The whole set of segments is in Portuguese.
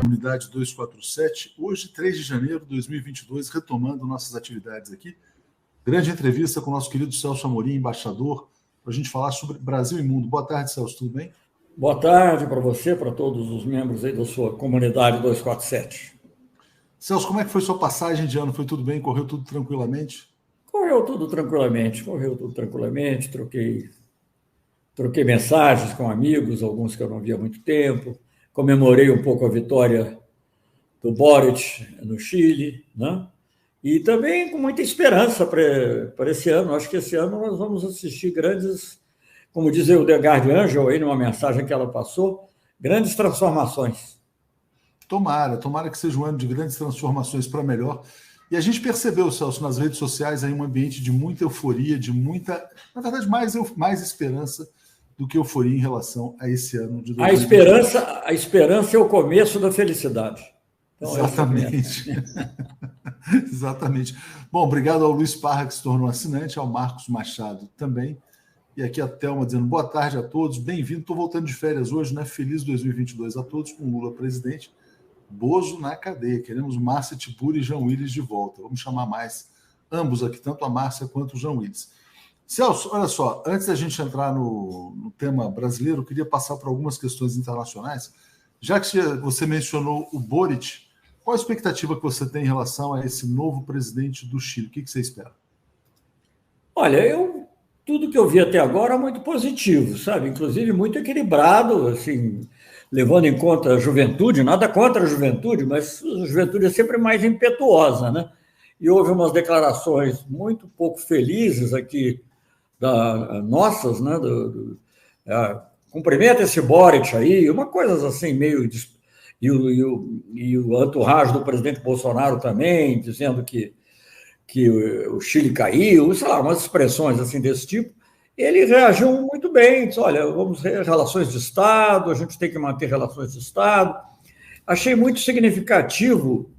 Unidade 247, hoje, 3 de janeiro de 2022, retomando nossas atividades aqui. Grande entrevista com o nosso querido Celso Amorim, embaixador, para a gente falar sobre Brasil e mundo. Boa tarde, Celso, tudo bem? Boa tarde para você, para todos os membros aí da sua comunidade 247. Celso, como é que foi sua passagem de ano? Foi tudo bem? Correu tudo tranquilamente? Correu tudo tranquilamente. Troquei mensagens com amigos, alguns que eu não via há muito tempo. Comemorei um pouco a vitória do Boric no Chile, né? E também com muita esperança para esse ano. Acho que esse ano nós vamos assistir grandes, como diz o Delgado Angel aí numa mensagem que ela passou, grandes transformações. Tomara que seja um ano de grandes transformações para melhor. E a gente percebeu, Celso, nas redes sociais aí um ambiente de muita euforia, de muita, na verdade, mais esperança do que euforia em relação a esse ano de 2022. A esperança é o começo da felicidade. Então, exatamente. Exatamente. Bom, obrigado ao Luiz Parra, que se tornou assinante, ao Marcos Machado também. E aqui a Thelma dizendo boa tarde a todos, bem-vindo. Estou voltando de férias hoje, né? Feliz 2022 a todos, com Lula presidente. Bozo na cadeia. Queremos Márcia Tiburi e João Willis de volta. Vamos chamar mais ambos aqui, tanto a Márcia quanto o João Willis. Celso, olha só, antes da gente entrar no tema brasileiro, eu queria passar por algumas questões internacionais. Já que você mencionou o Boric, qual a expectativa que você tem em relação a esse novo presidente do Chile? O que você espera? Olha, tudo que eu vi até agora é muito positivo, sabe? Inclusive muito equilibrado, assim, levando em conta a juventude, nada contra a juventude, mas a juventude é sempre mais impetuosa, né? E houve umas declarações muito pouco felizes aqui, nossas, né? Cumprimenta esse Boric aí, uma coisa assim meio... E o entourage do presidente Bolsonaro também, dizendo que o Chile caiu, sei lá, umas expressões assim desse tipo. Ele reagiu muito bem, disse, olha, vamos ter relações de Estado, a gente tem que manter relações de Estado. Achei muito significativo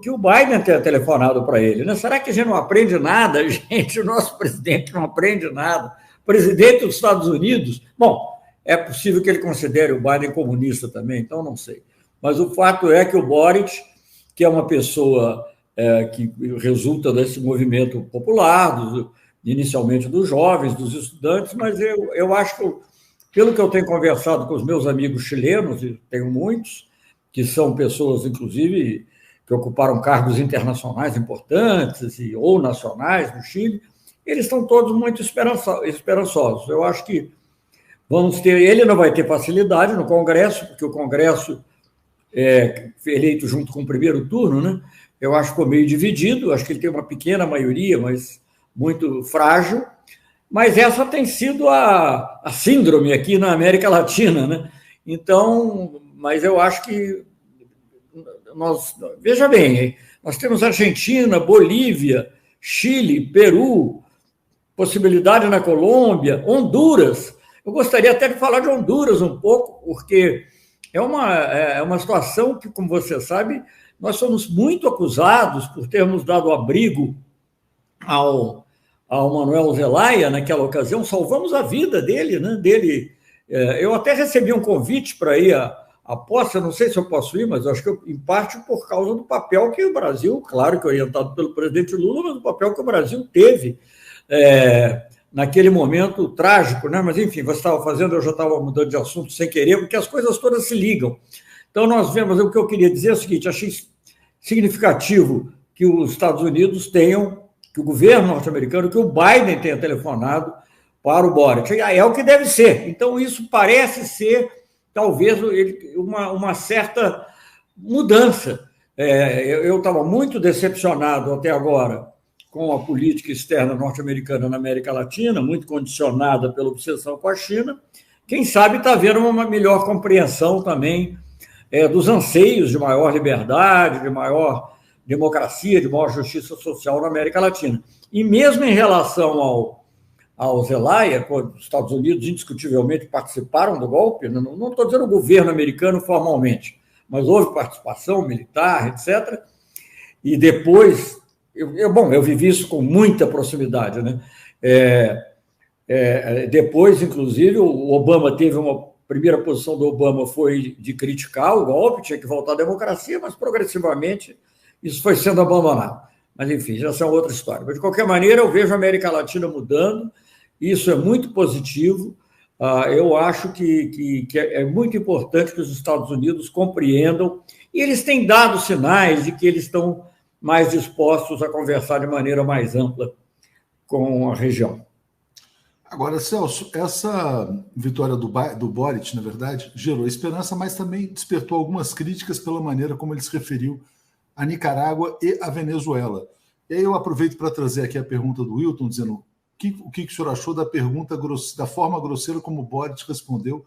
que o Biden tenha telefonado para ele, né? Será que a gente não aprende nada, gente? O nosso presidente não aprende nada. Presidente dos Estados Unidos, bom, é possível que ele considere o Biden comunista também, então não sei. Mas o fato é que o Boric, que é uma pessoa que resulta desse movimento popular, inicialmente dos jovens, dos estudantes, mas eu acho que, pelo que eu tenho conversado com os meus amigos chilenos, e tenho muitos, que são pessoas, inclusive, que ocuparam cargos internacionais importantes ou nacionais no Chile, eles estão todos muito esperançosos. Eu acho que ele não vai ter facilidade no Congresso, porque o Congresso é eleito junto com o primeiro turno, né? Eu acho que ficou meio dividido, acho que ele tem uma pequena maioria, mas muito frágil, mas essa tem sido a síndrome aqui na América Latina, né? Então, mas eu acho que veja bem, nós temos Argentina, Bolívia, Chile, Peru, possibilidade na Colômbia, Honduras. Eu gostaria até de falar de Honduras um pouco, porque é uma situação que, como você sabe, nós somos muito acusados por termos dado abrigo ao Manuel Zelaya naquela ocasião, salvamos a vida dele, né? Eu até recebi um convite para ir à posse, não sei se eu posso ir, mas acho que em parte por causa do papel que o Brasil, claro que orientado pelo presidente Lula, mas o papel que o Brasil teve naquele momento trágico, né? Mas enfim, você estava fazendo, eu já estava mudando de assunto sem querer, porque as coisas todas se ligam. Então nós vemos, o que eu queria dizer é o seguinte, achei significativo que os Estados Unidos tenham, que o governo norte-americano, que o Biden tenha telefonado para o Boric. É o que deve ser. Então isso parece ser, talvez, uma certa mudança. Eu estava muito decepcionado até agora com a política externa norte-americana na América Latina, muito condicionada pela obsessão com a China. Quem sabe está havendo uma melhor compreensão também dos anseios de maior liberdade, de maior democracia, de maior justiça social na América Latina. E mesmo em relação ao Zelaya, quando os Estados Unidos indiscutivelmente participaram do golpe, não estou dizendo o governo americano formalmente, mas houve participação militar, etc. E depois, eu vivi isso com muita proximidade, né? Depois, inclusive, o Obama teve uma primeira posição do Obama foi de criticar o golpe, tinha que voltar à democracia, mas progressivamente isso foi sendo abandonado. Mas, enfim, já são outra história. Mas, de qualquer maneira, eu vejo a América Latina mudando, isso é muito positivo. Eu acho que é muito importante que os Estados Unidos compreendam, e eles têm dado sinais de que eles estão mais dispostos a conversar de maneira mais ampla com a região. Agora, Celso, essa vitória do Boric, na verdade, gerou esperança, mas também despertou algumas críticas pela maneira como ele se referiu a Nicarágua e a Venezuela. E aí eu aproveito para trazer aqui a pergunta do Wilton, dizendo o que o senhor achou da pergunta, da forma grosseira como o Boric respondeu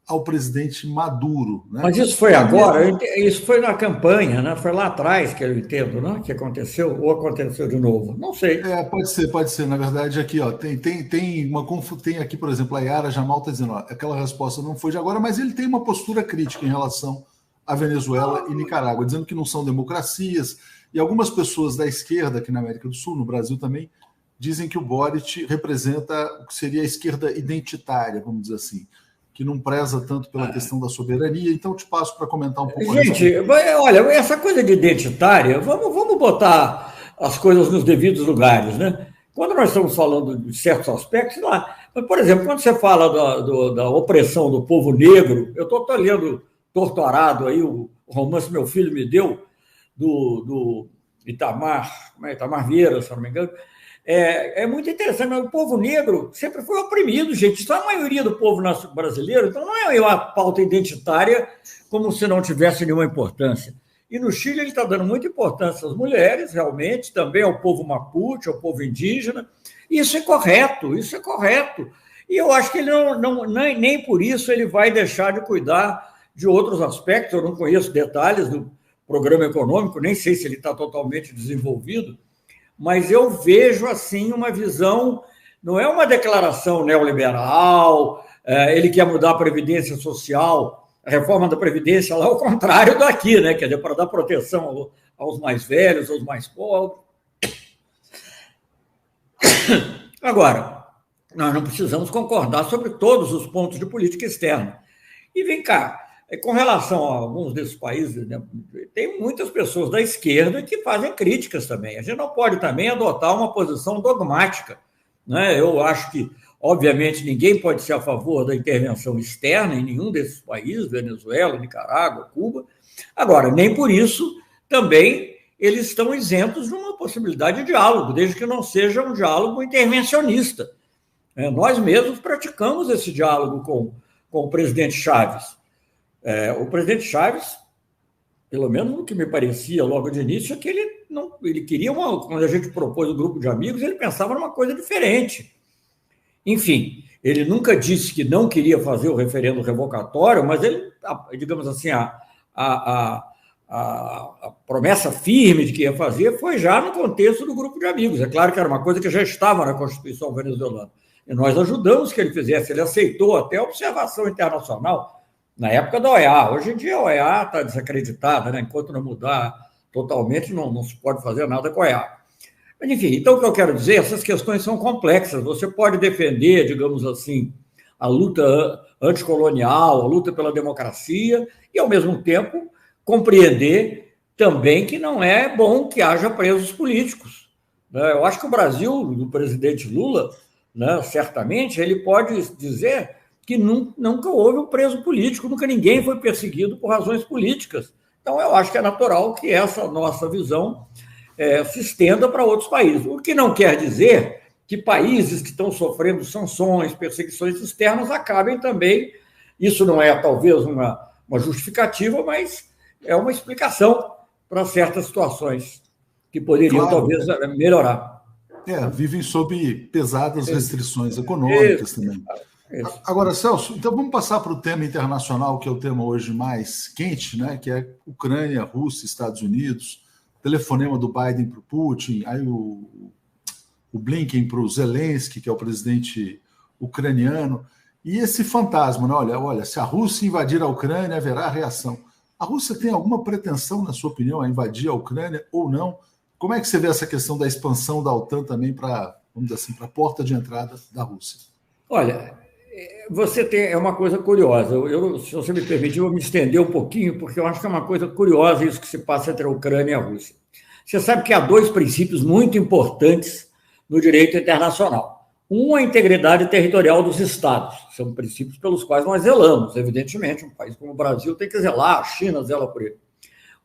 ao presidente Maduro. Né? Mas isso foi agora? Isso foi na campanha, né? Foi lá atrás, que eu entendo, né? Que aconteceu, ou aconteceu de novo? Não sei. Pode ser. Na verdade, aqui, ó, tem aqui, por exemplo, a Yara Jamal está dizendo, ó, aquela resposta não foi de agora, mas ele tem uma postura crítica em relação a Venezuela e Nicarágua, dizendo que não são democracias, e algumas pessoas da esquerda aqui na América do Sul, no Brasil também, dizem que o Boric representa o que seria a esquerda identitária, vamos dizer assim, que não preza tanto pela questão da soberania. Então, te passo para comentar um pouco. Gente, olha, essa coisa de identitária, vamos botar as coisas nos devidos lugares, né? Quando nós estamos falando de certos aspectos, lá, por exemplo, quando você fala da opressão do povo negro, eu estou lendo Torturado aí, o romance Meu Filho Me Deu, do Itamar Vieira, se não me engano. É muito interessante, mas o povo negro sempre foi oprimido, gente. Isso é a maioria do povo brasileiro, então não é uma pauta identitária como se não tivesse nenhuma importância. E no Chile ele está dando muita importância às mulheres, realmente, também ao povo mapuche, ao povo indígena. Isso é correto, isso é correto. E eu acho que ele nem por isso ele vai deixar de cuidar de outros aspectos. Eu não conheço detalhes do programa econômico, nem sei se ele está totalmente desenvolvido, mas eu vejo, assim, uma visão, não é uma declaração neoliberal, ele quer mudar a Previdência Social, a reforma da Previdência lá, ao contrário daqui, né? Quer dizer, para dar proteção aos mais velhos, aos mais pobres. Agora, nós não precisamos concordar sobre todos os pontos de política externa. E vem cá, com relação a alguns desses países, né, tem muitas pessoas da esquerda que fazem críticas também. A gente não pode também adotar uma posição dogmática, né? Eu acho que, obviamente, ninguém pode ser a favor da intervenção externa em nenhum desses países, Venezuela, Nicarágua, Cuba. Agora, nem por isso também eles estão isentos de uma possibilidade de diálogo, desde que não seja um diálogo intervencionista. Nós mesmos praticamos esse diálogo com o presidente Chávez. O presidente Chávez, pelo menos o que me parecia logo de início, é que ele queria quando a gente propôs o grupo de amigos, ele pensava numa coisa diferente. Enfim, ele nunca disse que não queria fazer o referendo revogatório, mas ele, digamos assim, a promessa firme de que ia fazer foi já no contexto do grupo de amigos. É claro que era uma coisa que já estava na Constituição venezuelana. E nós ajudamos que ele fizesse, ele aceitou até a observação internacional na época da OEA. Hoje em dia a OEA está desacreditada, né? Enquanto não mudar totalmente, não se pode fazer nada com a OEA. Mas, enfim, então o que eu quero dizer, essas questões são complexas. Você pode defender, digamos assim, a luta anticolonial, a luta pela democracia, e, ao mesmo tempo, compreender também que não é bom que haja presos políticos. Eu acho que o Brasil, do presidente Lula, né, certamente, ele pode dizer que nunca houve um preso político, nunca ninguém foi perseguido por razões políticas. Então, eu acho que é natural que essa nossa visão se estenda para outros países. O que não quer dizer que países que estão sofrendo sanções, perseguições externas acabem também. Isso não é, talvez, uma justificativa, mas é uma explicação para certas situações que poderiam, talvez, melhorar. Vivem sob pesadas restrições econômicas também. Isso. Agora, Celso, então vamos passar para o tema internacional, que é o tema hoje mais quente, né? Que é Ucrânia, Rússia, Estados Unidos, telefonema do Biden para o Putin, aí o Blinken para o Zelensky, que é o presidente ucraniano, e esse fantasma, né? Olha, se a Rússia invadir a Ucrânia, haverá reação. A Rússia tem alguma pretensão, na sua opinião, a invadir a Ucrânia ou não? Como é que você vê essa questão da expansão da OTAN também para, vamos dizer assim, para a porta de entrada da Rússia? Olha, você tem uma coisa curiosa. Se você me permitir, eu vou me estender um pouquinho, porque eu acho que é uma coisa curiosa isso que se passa entre a Ucrânia e a Rússia. Você sabe que há dois princípios muito importantes no direito internacional. Um, a integridade territorial dos Estados. São princípios pelos quais nós zelamos, evidentemente. Um país como o Brasil tem que zelar, a China zela por ele.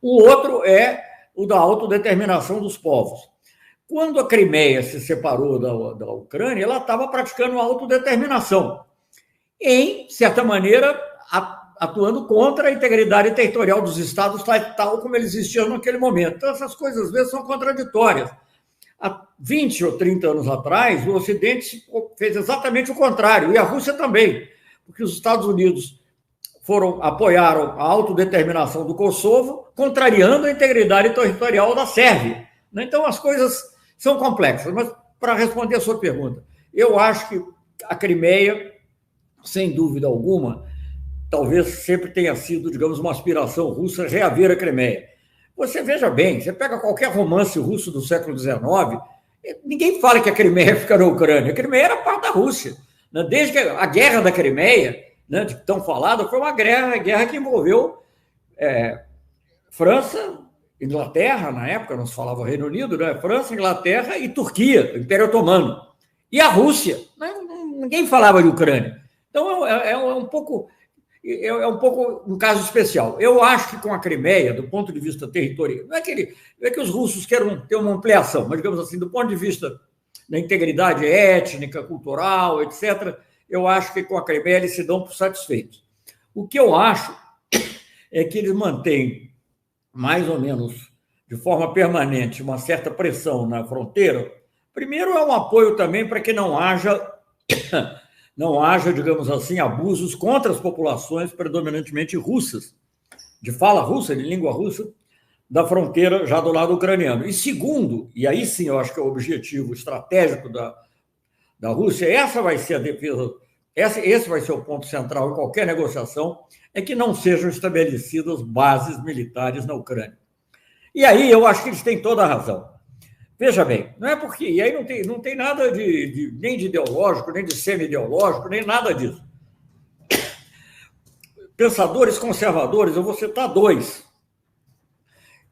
O outro é o da autodeterminação dos povos. Quando a Crimeia se separou da Ucrânia, ela estava praticando a autodeterminação, em certa maneira, atuando contra a integridade territorial dos Estados, tal como eles existiam naquele momento. Então, essas coisas, às vezes, são contraditórias. Há 20 ou 30 anos atrás, o Ocidente fez exatamente o contrário, e a Rússia também, porque os Estados Unidos apoiaram a autodeterminação do Kosovo, contrariando a integridade territorial da Sérvia. Então, as coisas são complexas, mas para responder a sua pergunta, eu acho que a Crimeia, sem dúvida alguma, talvez sempre tenha sido, digamos, uma aspiração russa reaver a Crimeia. Você veja bem, você pega qualquer romance russo do século XIX, ninguém fala que a Crimeia fica na Ucrânia. A Crimeia era parte da Rússia. Desde que a guerra da Crimeia, de tão falada, foi uma guerra que envolveu França, Inglaterra, na época não se falava Reino Unido, né? França, Inglaterra e Turquia, Império Otomano. E a Rússia. Ninguém falava de Ucrânia. Então, é um pouco um caso especial. Eu acho que com a Crimeia, do ponto de vista territorial, não é que os russos queiram ter uma ampliação, mas, digamos assim, do ponto de vista da integridade étnica, cultural, etc., eu acho que com a Crimeia eles se dão por satisfeitos. O que eu acho é que eles mantêm, mais ou menos de forma permanente, uma certa pressão na fronteira. Primeiro, é um apoio também para que não haja, digamos assim, abusos contra as populações predominantemente russas, de fala russa, de língua russa, da fronteira já do lado ucraniano. E segundo, e aí sim eu acho que é o objetivo estratégico da Rússia, essa vai ser a defesa, esse vai ser o ponto central em qualquer negociação, é que não sejam estabelecidas bases militares na Ucrânia. E aí eu acho que eles têm toda a razão. Veja bem, não é porque... E aí não tem nada nem de ideológico, nem de semi-ideológico, nem nada disso. Pensadores conservadores, eu vou citar dois,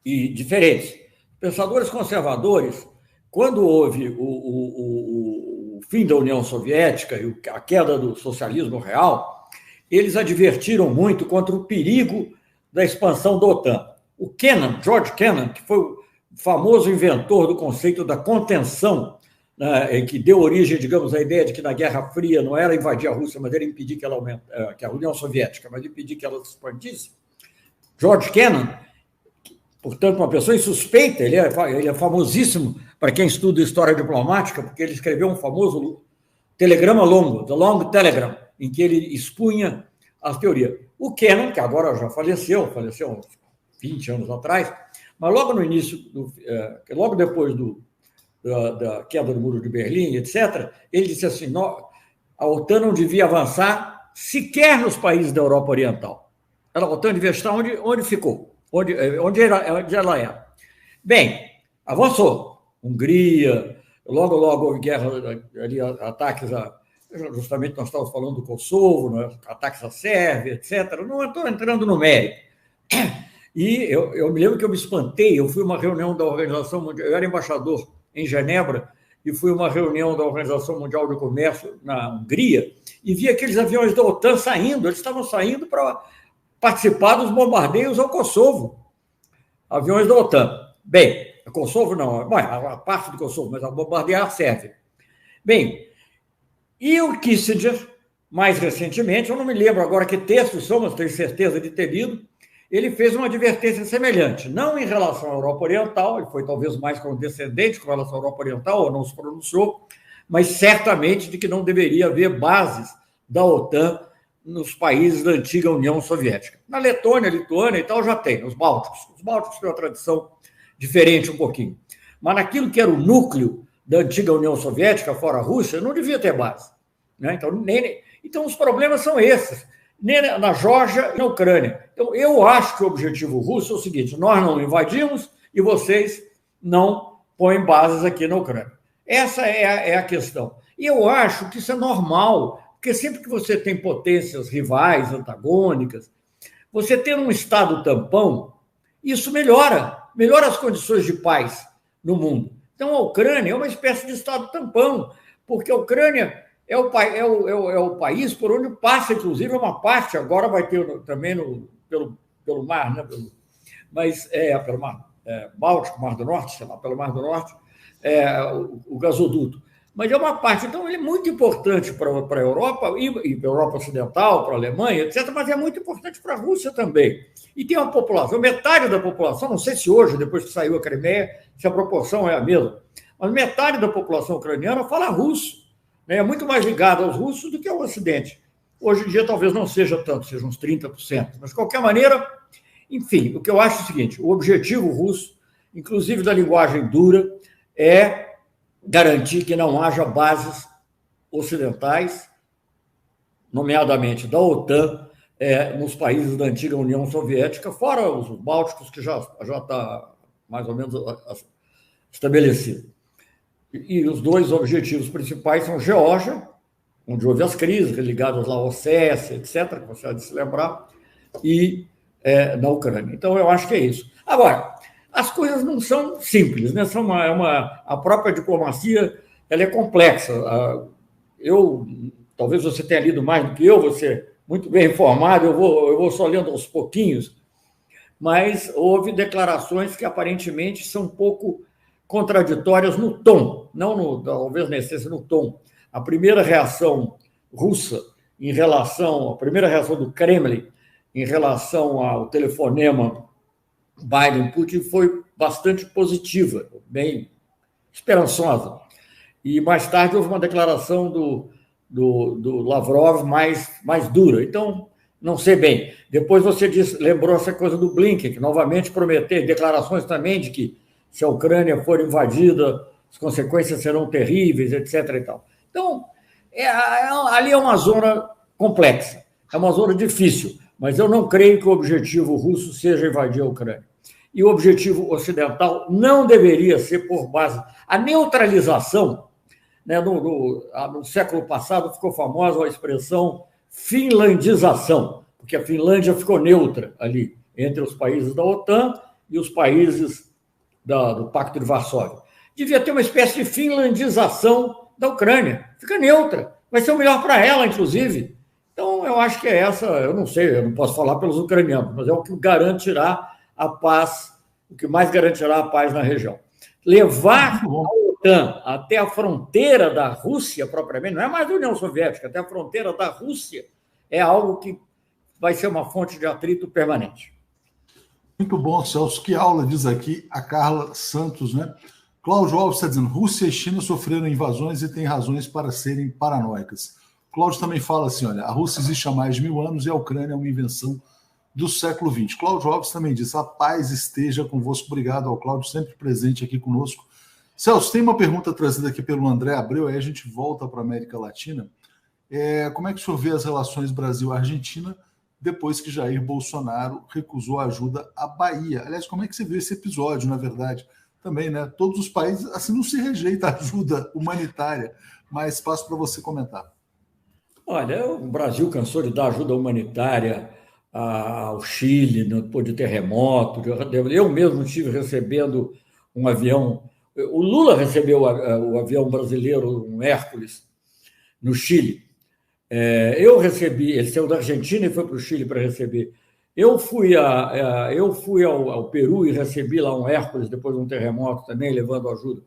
e diferentes. Pensadores conservadores, quando houve o fim da União Soviética e a queda do socialismo real, eles advertiram muito contra o perigo da expansão da OTAN. O Kennan, George Kennan, que foi o famoso inventor do conceito da contenção, né, que deu origem, digamos, à ideia de que na Guerra Fria não era invadir a Rússia, mas era impedir que ela que a União Soviética, mas impedir que ela se expandisse. George Kennan, portanto, uma pessoa insuspeita, ele é famosíssimo para quem estuda história diplomática, porque ele escreveu um famoso telegrama longo, The Long Telegram, em que ele expunha as teorias. O Kennan, que agora já faleceu uns 20 anos atrás, mas logo no início, logo depois da queda do Muro de Berlim, etc., ele disse assim, a OTAN não devia avançar sequer nos países da Europa Oriental. A OTAN devia estar onde ficou, onde ela é. Bem, avançou. Hungria, logo houve guerra, ali, ataques justamente nós estávamos falando do Kosovo, né, ataques à Sérvia, etc. Não estou entrando no mérito. E eu me lembro que eu me espantei, eu fui a uma reunião da Organização Mundial, eu era embaixador em Genebra, e fui a uma reunião da Organização Mundial do Comércio na Hungria, e vi aqueles aviões da OTAN saindo, eles estavam saindo para participar dos bombardeios ao Kosovo. Aviões da OTAN. Bem, a Kosovo não, a parte do Kosovo, mas a bombardear a Sérvia. Bem, e o Kissinger, mais recentemente, eu não me lembro agora que textos são, mas tenho certeza de ter lido, ele fez uma advertência semelhante, não em relação à Europa Oriental, ele foi talvez mais condescendente com relação à Europa Oriental, ou não se pronunciou, mas certamente de que não deveria haver bases da OTAN nos países da antiga União Soviética. Na Letônia, Lituânia e tal já tem, os Bálticos. Os Bálticos têm uma tradição diferente um pouquinho. Mas naquilo que era o núcleo da antiga União Soviética, fora a Rússia, não devia ter base. Né? Então, os problemas são esses. Na Geórgia e na Ucrânia. Então, eu acho que o objetivo russo é o seguinte, nós não invadimos e vocês não põem bases aqui na Ucrânia. Essa é a questão. E eu acho que isso é normal. Porque sempre que você tem potências rivais, antagônicas, você tendo um Estado tampão, isso melhora as condições de paz no mundo. Então, a Ucrânia é uma espécie de Estado tampão, porque a Ucrânia é o país por onde passa, inclusive, uma parte, agora vai ter também pelo mar, né? Pelo mar Báltico, Mar do Norte, sei lá, pelo Mar do Norte, o gasoduto. Mas é uma parte, então ele é muito importante para a Europa, e para a Europa Ocidental, para a Alemanha, etc., mas é muito importante para a Rússia também. E tem uma população, metade da população, não sei se hoje, depois que saiu a Crimeia, se a proporção é a mesma, mas metade da população ucraniana fala russo, né? É muito mais ligada aos russos do que ao Ocidente. Hoje em dia talvez não seja tanto, seja uns 30%, mas de qualquer maneira, enfim, o que eu acho é o seguinte, o objetivo russo, inclusive da linguagem dura, é garantir que não haja bases ocidentais, nomeadamente da OTAN, nos países da antiga União Soviética, fora os bálticos, que já está mais ou menos estabelecido. E os dois objetivos principais são Geórgia, onde houve as crises ligadas lá ao Ossécia, etc., que você há de se lembrar, e na Ucrânia. Então, eu acho que é isso. Agora, as coisas não são simples, né? A própria diplomacia ela é complexa. Talvez você tenha lido mais do que eu, você muito bem informado, eu vou só lendo aos pouquinhos, mas houve declarações que aparentemente são um pouco contraditórias no tom, talvez na essência, no tom. A primeira reação russa a primeira reação do Kremlin em relação ao telefonema Biden-Putin foi bastante positiva, bem esperançosa. E mais tarde houve uma declaração do Lavrov mais dura. Então, não sei bem. Depois você lembrou essa coisa do Blinken, que novamente prometeu declarações também de que se a Ucrânia for invadida, as consequências serão terríveis, etc. e tal. Então, ali é uma zona complexa, é uma zona difícil, mas eu não creio que o objetivo russo seja invadir a Ucrânia. E o objetivo ocidental não deveria ser por base. A neutralização, né, no século passado ficou famosa a expressão finlandização, porque a Finlândia ficou neutra ali, entre os países da OTAN e os países do Pacto de Varsóvia. Devia ter uma espécie de finlandização da Ucrânia. Fica neutra. Vai ser o melhor para ela, inclusive. Então, eu acho que é essa, eu não sei, eu não posso falar pelos ucranianos, mas é o que garantirá a paz, o que mais garantirá a paz na região. Levar a OTAN até a fronteira da Rússia, propriamente, não é mais da União Soviética, até a fronteira da Rússia, é algo que vai ser uma fonte de atrito permanente. Muito bom, Celso. Que aula, diz aqui a Carla Santos, né? Cláudio Alves está dizendo, Rússia e China sofreram invasões e têm razões para serem paranoicas. Cláudio também fala assim, olha, a Rússia existe há mais de 1000 anos e a Ucrânia é uma invenção do século XX. Cláudio Alves também diz, a paz esteja convosco. Obrigado ao Cláudio, sempre presente aqui conosco. Celso, tem uma pergunta trazida aqui pelo André Abreu, aí a gente volta para a América Latina. Como é que o senhor vê as relações Brasil-Argentina depois que Jair Bolsonaro recusou a ajuda à Bahia? Aliás, como é que você vê esse episódio, na verdade? Também, né? Todos os países, assim, não se rejeita ajuda humanitária, mas passo para você comentar. Olha, o Brasil cansou de dar ajuda humanitária ao Chile, depois de terremoto. Eu mesmo estive recebendo um avião. O Lula recebeu o avião brasileiro, um Hércules, no Chile. Eu recebi, ele saiu da Argentina e foi para o Chile para receber. Eu fui ao Peru e recebi lá um Hércules depois de um terremoto também, levando ajuda.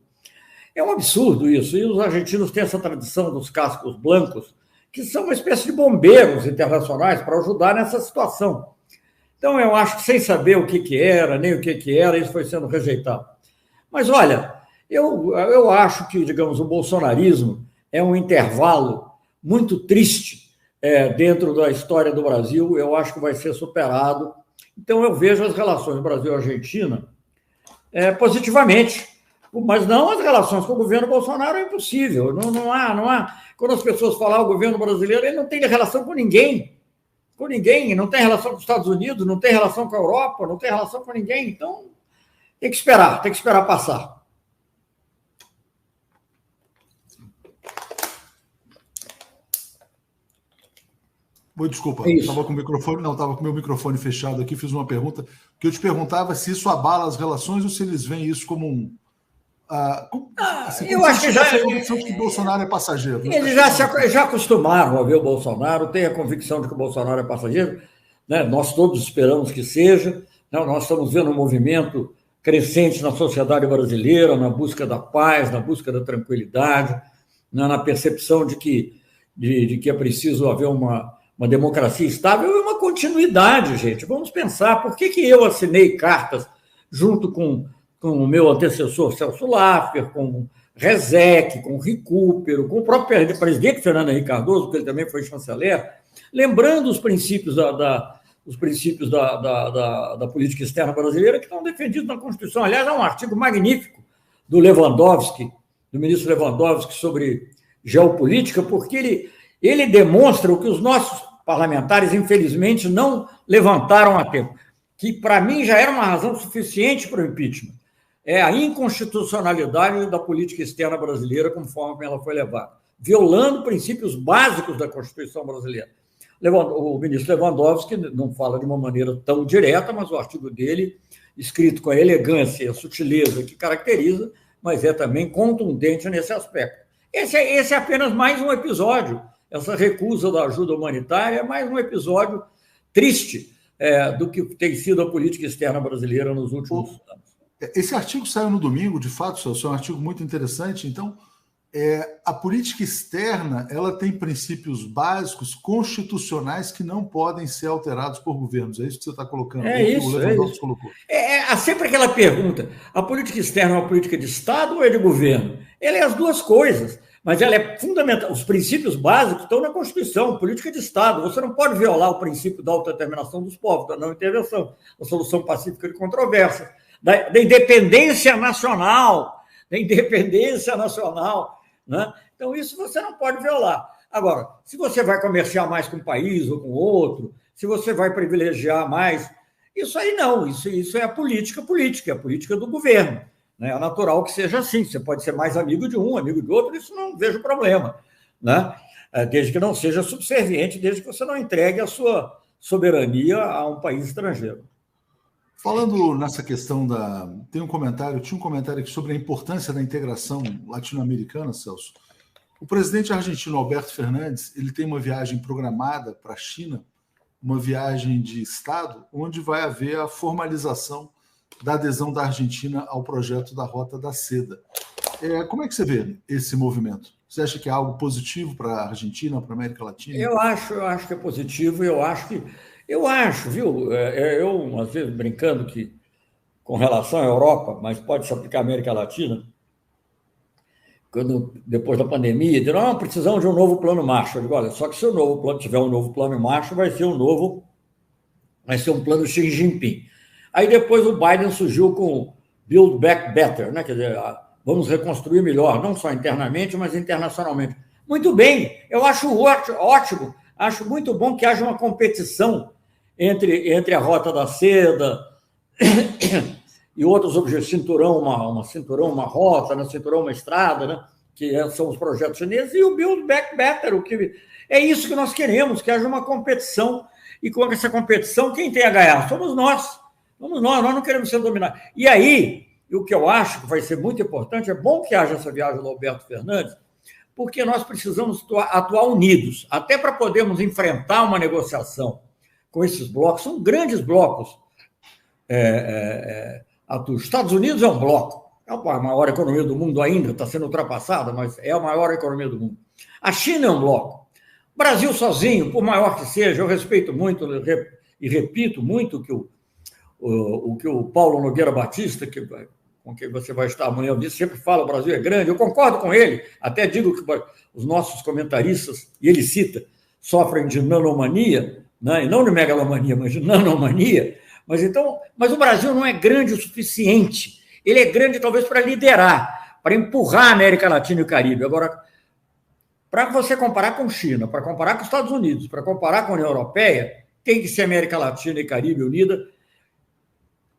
É um absurdo isso. E os argentinos têm essa tradição dos cascos blancos, que são uma espécie de bombeiros internacionais para ajudar nessa situação. Então, eu acho que sem saber o que era, nem o que era, isso foi sendo rejeitado. Mas, olha, eu acho que, digamos, o bolsonarismo é um intervalo muito triste dentro da história do Brasil. Eu acho que vai ser superado. Então, eu vejo as relações Brasil-Argentina positivamente. Mas não as relações com o governo Bolsonaro, é impossível. Não há. Quando as pessoas falam o governo brasileiro, ele não tem relação com ninguém. Com ninguém. Não tem relação com os Estados Unidos, não tem relação com a Europa, não tem relação com ninguém. Então, tem que esperar passar. Desculpa, estava com o microfone, não, estava com o meu microfone fechado aqui, fiz uma pergunta, que eu te perguntava se isso abala as relações ou se eles veem isso como um... eu acho que já... a convicção de que Bolsonaro é passageiro. Né? Eles já acostumaram a ver o Bolsonaro, têm a convicção de que o Bolsonaro é passageiro, né? Nós todos esperamos que seja, né? Nós estamos vendo um movimento crescente na sociedade brasileira, na busca da paz, na busca da tranquilidade, né? Na percepção de que é preciso haver uma democracia estável e uma continuidade, gente. Vamos pensar, por que eu assinei cartas junto com o meu antecessor Celso Laffer, com Rezec, com Recupero, com o próprio presidente Fernando Henrique Cardoso, que ele também foi chanceler, lembrando os princípios da política externa brasileira que estão defendidos na Constituição. Aliás, há um artigo magnífico do ministro Lewandowski, sobre geopolítica, porque ele demonstra o que os nossos parlamentares, infelizmente, não levantaram a tempo, que, para mim, já era uma razão suficiente para o impeachment. É a inconstitucionalidade da política externa brasileira conforme ela foi levada, violando princípios básicos da Constituição brasileira. O ministro Lewandowski não fala de uma maneira tão direta, mas o artigo dele, escrito com a elegância e a sutileza que caracteriza, mas é também contundente nesse aspecto. Esse é apenas mais um episódio. Essa recusa da ajuda humanitária é mais um episódio triste do que tem sido a política externa brasileira nos últimos anos. Esse artigo saiu no domingo, de fato, Celso, é um artigo muito interessante. Então, a política externa ela tem princípios básicos constitucionais que não podem ser alterados por governos. É isso que você está colocando. O Lewandowski colocou. Há sempre aquela pergunta: a política externa é uma política de Estado ou é de governo? Ela é as duas coisas, mas ela é fundamental. Os princípios básicos estão na Constituição, política de Estado. Você não pode violar o princípio da autodeterminação dos povos, da não intervenção, da solução pacífica de controvérsias, da independência nacional, né? Então, isso você não pode violar. Agora, se você vai comerciar mais com um país ou com outro, se você vai privilegiar mais, isso aí não, isso é a política, é a política do governo. Né? É natural que seja assim, você pode ser mais amigo de um, amigo de outro, isso não vejo problema. Né? Desde que não seja subserviente, desde que você não entregue a sua soberania a um país estrangeiro. Falando nessa questão tinha um comentário aqui sobre a importância da integração latino-americana, Celso. O presidente argentino Alberto Fernandes, ele tem uma viagem programada para a China, uma viagem de Estado, onde vai haver a formalização da adesão da Argentina ao projeto da Rota da Seda. Como é que você vê esse movimento? Você acha que é algo positivo para a Argentina, para a América Latina? Eu acho que é positivo, eu acho, viu? Eu, às vezes, brincando que, com relação à Europa, mas pode se aplicar à América Latina, depois da pandemia, não, precisamos de um novo plano Marshall. Eu digo, olha, só que se o novo plano tiver um novo plano Marshall, vai ser um plano Xi Jinping. Aí depois o Biden surgiu com Build Back Better, né? Quer dizer, vamos reconstruir melhor, não só internamente, mas internacionalmente. Muito bem, eu acho ótimo, acho muito bom que haja uma competição entre a Rota da Seda e outros objetivos, cinturão, uma rota, né? Cinturão, uma estrada, né? Que são os projetos chineses, e o Build Back Better, é isso que nós queremos, que haja uma competição, e com essa competição, quem tem a ganhar? Somos nós não queremos ser dominados. E aí, o que eu acho que vai ser muito importante, é bom que haja essa viagem do Alberto Fernandes, porque nós precisamos atuar unidos, até para podermos enfrentar uma negociação com esses blocos. São grandes blocos. Os Estados Unidos é um bloco, é a maior economia do mundo ainda, está sendo ultrapassada, mas é a maior economia do mundo. A China é um bloco. O Brasil sozinho, por maior que seja, eu respeito muito e repito muito o que o Paulo Nogueira Batista, com quem você vai estar amanhã, sempre fala, o Brasil é grande, eu concordo com ele, até digo que os nossos comentaristas, e ele cita, sofrem de nanomania, né? E não de megalomania, mas de nanomania, mas o Brasil não é grande o suficiente, ele é grande talvez para liderar, para empurrar a América Latina e o Caribe. Agora, para você comparar com China, para comparar com os Estados Unidos, para comparar com a União Europeia, tem que ser América Latina e Caribe unida,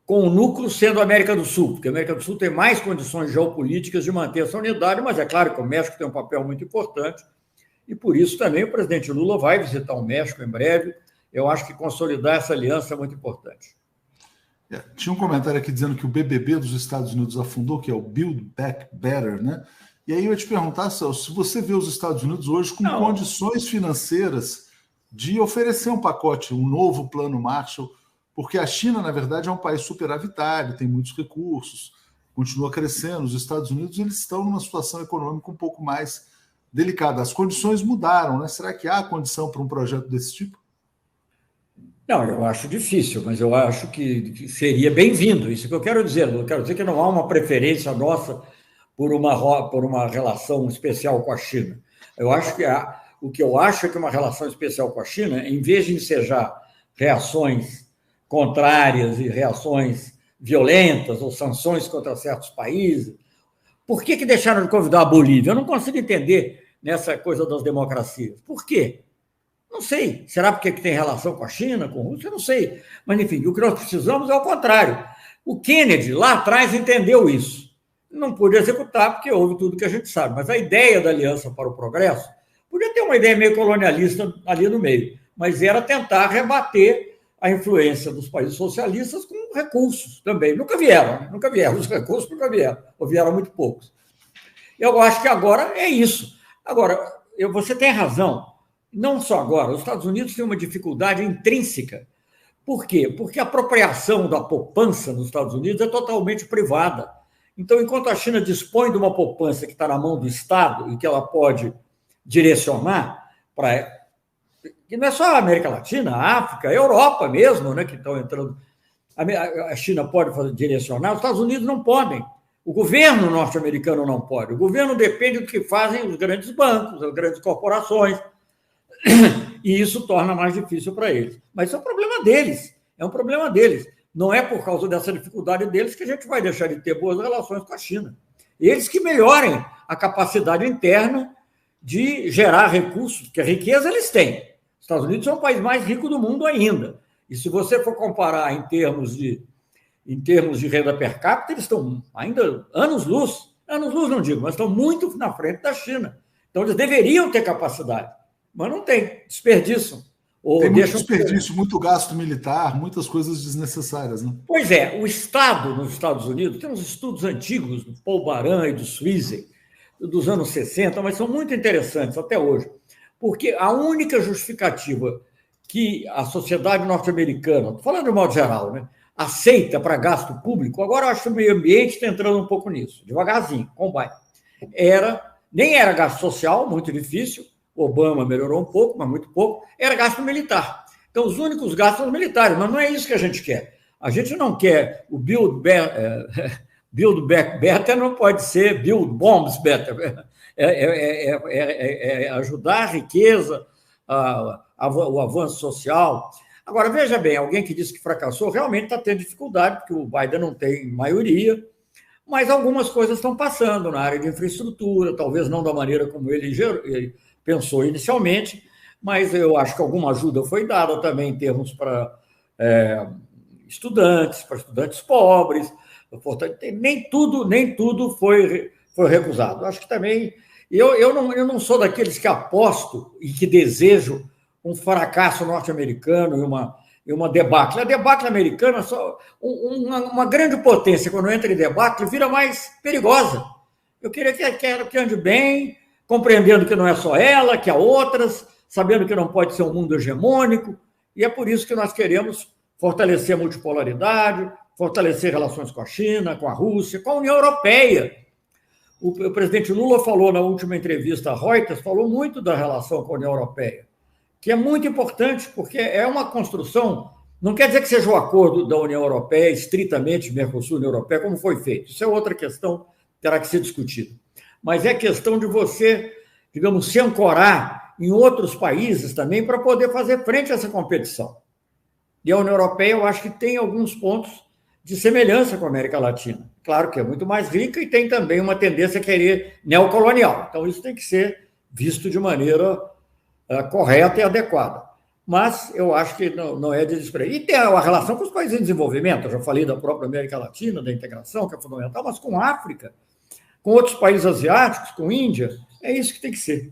com o núcleo sendo a América do Sul, porque a América do Sul tem mais condições geopolíticas de manter essa unidade, mas é claro que o México tem um papel muito importante e por isso também o presidente Lula vai visitar o México em breve. Eu acho que consolidar essa aliança é muito importante. Tinha um comentário aqui dizendo que o BBB dos Estados Unidos afundou, que é o Build Back Better, né? E aí eu ia te perguntar, Celso, se você vê os Estados Unidos hoje com condições financeiras de oferecer um pacote, um novo plano Marshall, porque a China, na verdade, é um país superavitário, tem muitos recursos, continua crescendo. Os Estados Unidos eles estão numa situação econômica um pouco mais delicada. As condições mudaram, né? Será que há condição para um projeto desse tipo? Não, eu acho difícil, mas eu acho que seria bem-vindo. Isso que eu quero dizer. Eu quero dizer que não há uma preferência nossa por uma relação especial com a China. Eu acho que o que eu acho é que uma relação especial com a China, em vez de ensejar reações contrárias e reações violentas ou sanções contra certos países, por que deixaram de convidar a Bolívia? Eu não consigo entender nessa coisa das democracias. Por quê? Não sei. Será porque tem relação com a China, com a Rússia? Eu não sei. Mas, enfim, o que nós precisamos é o contrário. O Kennedy, lá atrás, entendeu isso. Não pôde executar, porque houve tudo que a gente sabe. Mas a ideia da Aliança para o Progresso podia ter uma ideia meio colonialista ali no meio, mas era tentar rebater a influência dos países socialistas com recursos também. Nunca vieram, né? Nunca vieram. Os recursos nunca vieram, ou vieram muito poucos. Eu acho que agora é isso. Agora, você tem razão. Não só agora, os Estados Unidos têm uma dificuldade intrínseca. Por quê? Porque a apropriação da poupança nos Estados Unidos é totalmente privada. Então, enquanto a China dispõe de uma poupança que está na mão do Estado e que ela pode direcionar para... que não é só a América Latina, a África, a Europa mesmo, né, que estão entrando... A China pode direcionar, os Estados Unidos não podem. O governo norte-americano não pode. O governo depende do que fazem os grandes bancos, as grandes corporações, e isso torna mais difícil para eles. Mas isso é um problema deles, é um problema deles. Não é por causa dessa dificuldade deles que a gente vai deixar de ter boas relações com a China. Eles que melhorem a capacidade interna de gerar recursos, porque a riqueza eles têm. Os Estados Unidos é o país mais rico do mundo ainda. E se você for comparar em termos de renda per capita, eles estão ainda anos-luz não digo, mas estão muito na frente da China. Então, eles deveriam ter capacidade, mas não tem, desperdiçam. Tem muito desperdício, muito gasto militar, muitas coisas desnecessárias, né? Pois é, o Estado nos Estados Unidos, tem uns estudos antigos, do Paul Baran e do Sweezen, dos anos 60, mas são muito interessantes até hoje, porque a única justificativa que a sociedade norte-americana, estou falando de modo geral, né, aceita para gasto público, agora eu acho que o meio ambiente está entrando um pouco nisso, devagarzinho, combate. Nem era gasto social, muito difícil, Obama melhorou um pouco, mas muito pouco, era gasto militar. Então, os únicos gastos são militares, mas não é isso que a gente quer. A gente não quer o Build Back Better, não pode ser Build Bombs Better. É ajudar a riqueza, o avanço social. Agora, veja bem, alguém que disse que fracassou realmente está tendo dificuldade, porque o Biden não tem maioria, mas algumas coisas estão passando na área de infraestrutura, talvez não da maneira como ele pensou inicialmente, mas eu acho que alguma ajuda foi dada também em termos para estudantes pobres. Nem tudo foi recusado. Acho que também... Eu não sou daqueles que aposto e que desejo um fracasso norte-americano e uma debacle. A debacle americana, uma grande potência, quando entra em debacle, vira mais perigosa. Eu quero que ande bem, compreendendo que não é só ela, que há outras, sabendo que não pode ser um mundo hegemônico, e é por isso que nós queremos fortalecer a multipolaridade, fortalecer relações com a China, com a Rússia, com a União Europeia. O presidente Lula falou na última entrevista à Reuters, falou muito da relação com a União Europeia, que é muito importante, porque é uma construção, não quer dizer que seja o acordo da União Europeia, estritamente Mercosul-União Europeia, como foi feito. Isso é outra questão que terá que ser discutida. Mas é questão de você, digamos, se ancorar em outros países também para poder fazer frente a essa competição. E a União Europeia, eu acho que tem alguns pontos de semelhança com a América Latina. Claro que é muito mais rica e tem também uma tendência a querer neocolonial. Então, isso tem que ser visto de maneira correta e adequada. Mas eu acho que não é de desprezar. E tem a relação com os países em desenvolvimento. Eu já falei da própria América Latina, da integração, que é fundamental, mas com a África, com outros países asiáticos, com a Índia, é isso que tem que ser.